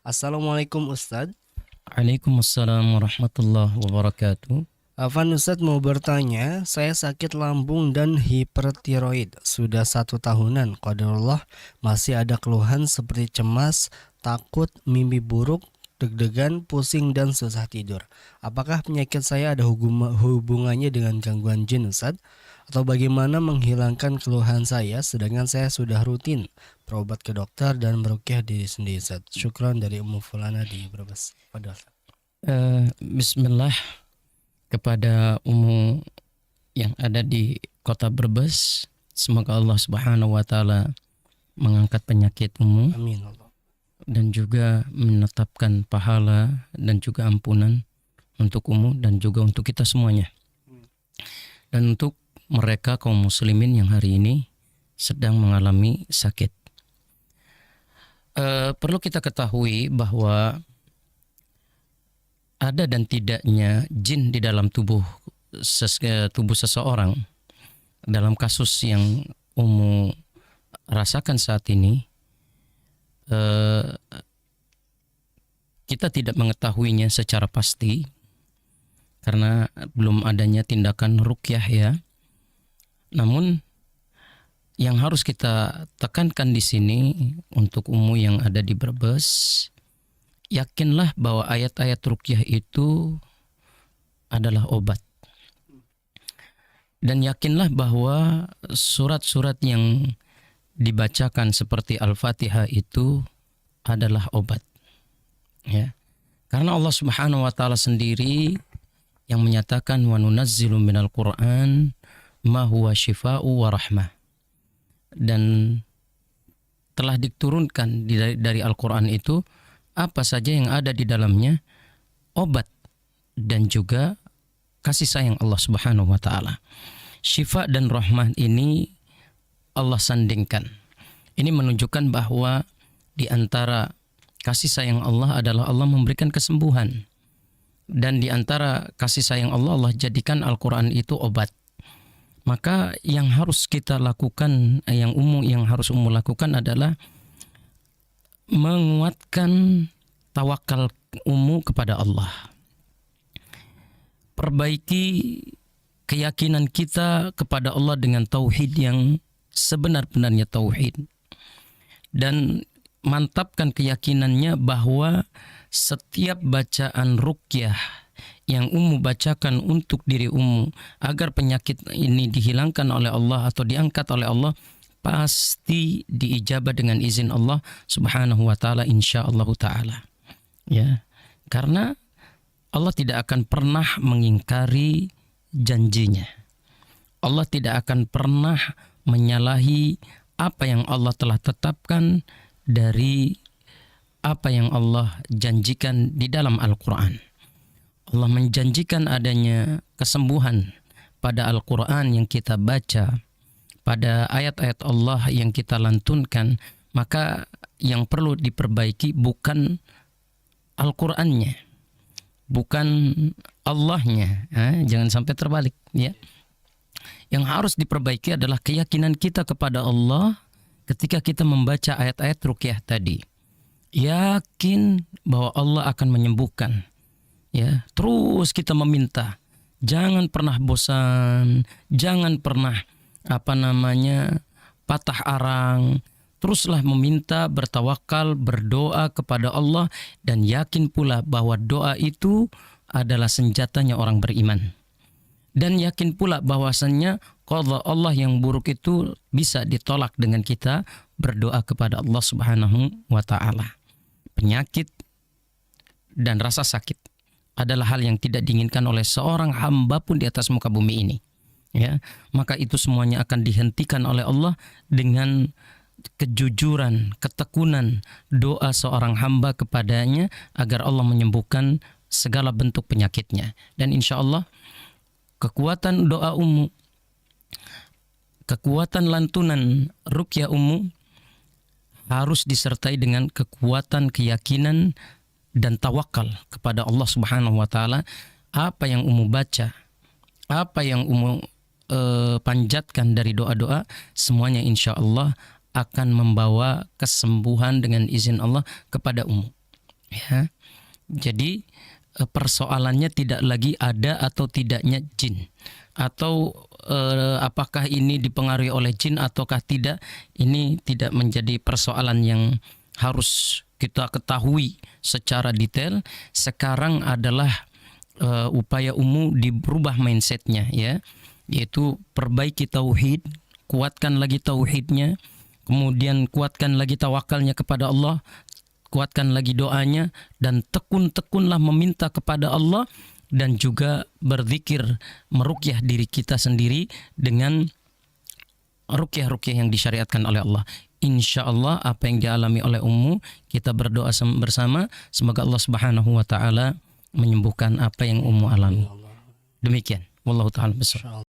Assalamualaikum Ustadz. Waalaikumsalam warahmatullahi wabarakatuh. Afan Ustadz mau bertanya, saya sakit lambung dan hipertiroid. Sudah 1 tahunan, qadarullah masih ada keluhan seperti cemas, takut, mimpi buruk, deg-degan, pusing, dan susah tidur. Apakah penyakit saya ada hubungannya dengan gangguan jin Ustadz? Atau bagaimana menghilangkan keluhan saya sedangkan saya sudah rutin berobat ke dokter dan meruqyah diri sendiri Ustadz? Syukran dari Ummu Fulana di Brebes. Padahal. Bismillah kepada umum yang ada di kota Brebes. Semoga Allah Subhanahu wa taala mengangkat penyakit umum Amin Allah. dan juga menetapkan pahala dan juga ampunan untuk umum dan juga untuk kita semuanya. Dan untuk mereka kaum muslimin yang hari ini sedang mengalami sakit. Perlu kita ketahui bahwa ada dan tidaknya jin di dalam tubuh seseorang. Dalam kasus yang umum rasakan saat ini, kita tidak mengetahuinya secara pasti karena belum adanya tindakan ruqyah ya. Namun yang harus kita tekankan di sini untuk umum yang ada di Brebes, yakinlah bahwa ayat-ayat ruqyah itu adalah obat. Dan yakinlah bahwa surat-surat yang dibacakan seperti Al-Fatihah itu adalah obat. Ya. Karena Allah Subhanahu wa taala sendiri yang menyatakan wa nunazzilu minal Qur'an ma huwa syifa'u wa rahmah. Dan telah diturunkan dari Al-Qur'an itu apa saja yang ada di dalamnya obat dan juga kasih sayang Allah Subhanahu wa taala. Syifa dan rahmah ini Allah sandingkan. Ini menunjukkan bahwa di antara kasih sayang Allah adalah Allah memberikan kesembuhan. Dan di antara kasih sayang Allah, Allah jadikan Al-Qur'an itu obat. Maka yang harus kita lakukan, yang harus umum lakukan adalah menguatkan tawakal umum kepada Allah. Perbaiki keyakinan kita kepada Allah dengan tauhid yang sebenar-benarnya tauhid. Dan mantapkan keyakinannya bahwa setiap bacaan ruqyah yang umum bacakan untuk diri umum agar penyakit ini dihilangkan oleh Allah atau diangkat oleh Allah, pasti diijabah dengan izin Allah Subhanahu wa taala insyaallah taala. Ya. Karena Allah tidak akan pernah mengingkari janjinya. Allah tidak akan pernah menyalahi apa yang Allah telah tetapkan dari apa yang Allah janjikan di dalam Al-Qur'an. Allah menjanjikan adanya kesembuhan pada Al-Quran yang kita baca, pada ayat-ayat Allah yang kita lantunkan. Maka yang perlu diperbaiki bukan Al-Qurannya, bukan Allahnya. Jangan sampai terbalik ya. Yang harus diperbaiki adalah keyakinan kita kepada Allah ketika kita membaca ayat-ayat ruqyah tadi. Yakin bahwa Allah akan menyembuhkan. Ya, terus kita meminta, jangan pernah bosan, jangan pernah patah arang. Teruslah meminta, bertawakal, berdoa kepada Allah dan yakin pula bahwa doa itu adalah senjatanya orang beriman. Dan yakin pula bahwasannya qadha Allah yang buruk itu bisa ditolak dengan kita berdoa kepada Allah Subhanahu wa taala. Penyakit dan rasa sakit adalah hal yang tidak diinginkan oleh seorang hamba pun di atas muka bumi ini. Ya, maka itu semuanya akan dihentikan oleh Allah dengan kejujuran, ketekunan doa seorang hamba kepadanya agar Allah menyembuhkan segala bentuk penyakitnya. Dan insya Allah kekuatan doa umum, kekuatan lantunan ruqyah umum harus disertai dengan kekuatan keyakinan dan tawakal kepada Allah Subhanahu wa taala. Apa yang umum baca, apa yang umum panjatkan dari doa-doa, semuanya insya Allah akan membawa kesembuhan dengan izin Allah kepada umum. Ya. Jadi persoalannya tidak lagi ada atau tidaknya jin, atau apakah ini dipengaruhi oleh jin ataukah tidak. Ini tidak menjadi persoalan yang harus kita ketahui secara detail. Sekarang adalah upaya dirubah mindsetnya, ya, yaitu perbaiki tauhid, kuatkan lagi tauhidnya, kemudian kuatkan lagi tawakalnya kepada Allah, kuatkan lagi doanya, dan tekunlah meminta kepada Allah, dan juga berzikir, meruqyah diri kita sendiri dengan ruqyah-ruqyah yang disyariatkan oleh Allah. Insya Allah apa yang dialami oleh Ummu, kita berdoa bersama, semoga Allah Subhanahu wa taala menyembuhkan apa yang Ummu alami. Demikian, wallahu taala besar.